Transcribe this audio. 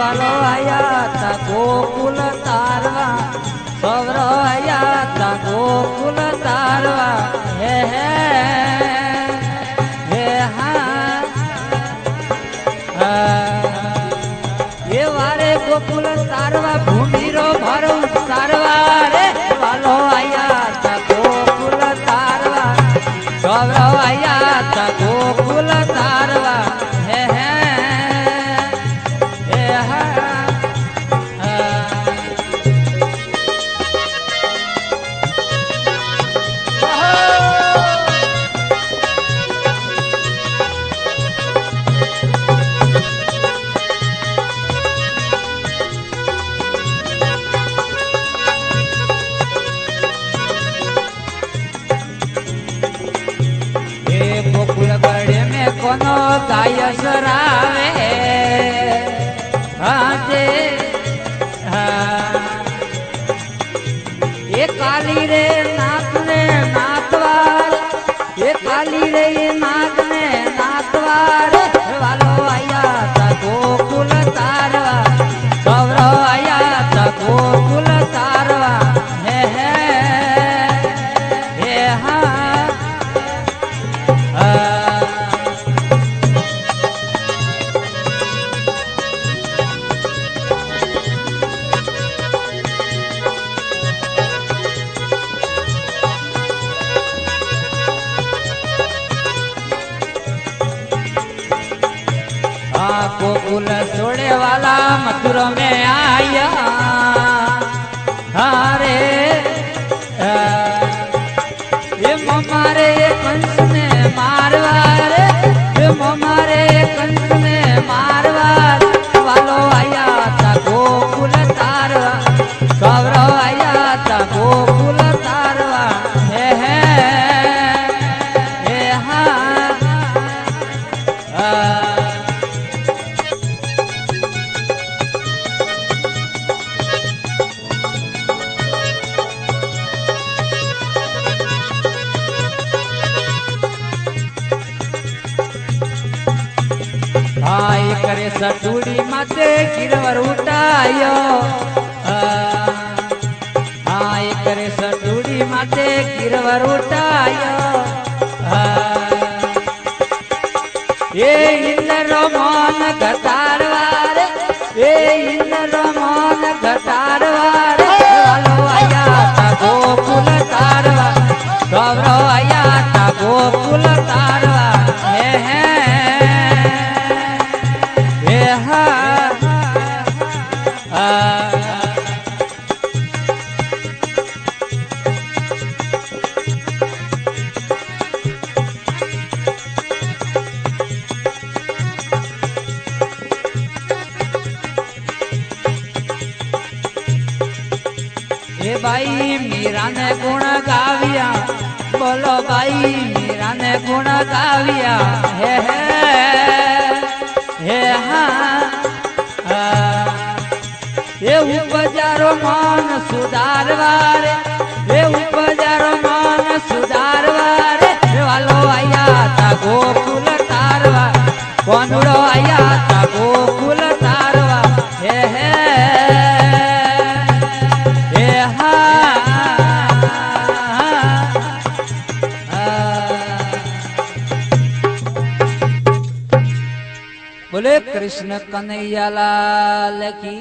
વાલો આયા તા ગોકુલ તારવા સૌરો આયા તા ગોકુલ તારવા હે હે હે હા એ વારે ગોકુલ તારવા ભૂમિરો ભરો તારવા રે વાલો આયા તા ગોકુલ તારવા સૌરો આયા તા ગોકુલ તારવા હે હે કોનો ગાય સરાવે હાજે એ કાલી રે નાથ ને નાથવાર એ કાલી રે નાથ ને નાથવાર વાલો આયા તા ગોકુલ તારવા સૌરો આયા તા ગોકુલ તારવા હે હે હે હા गोकुल छोड़े वाला मथुर में आया हरे ये ममारे कंस ने मारवार ये ममारे कंस ने मारवार वालो आया था गोकुल तारवा कौरव आया था गोकुल तारवा हे हाँ भाई करे सटूड़ी माते गिरवर उठायो भाई करे सटूड़ी माते गिरवर उठायो ये इंद्र मोन घटारवार ये इंद्र मोन घटारवार वालो आया था गोकुल तारवा गौरव आया था गोकुल तारवा हे हे भाई मीरा ने गुण गाविया बोलो भाई मीरा ने गुण गाविया हे हाँ ये उपजारो मान सुधारवारे ये उपजारो मान सुधारवारे वालो आया था गोकुल तारवा कोनुड़ो आया था गोकुल तारवा हे बोले कृष्ण कन्हैया लाल की।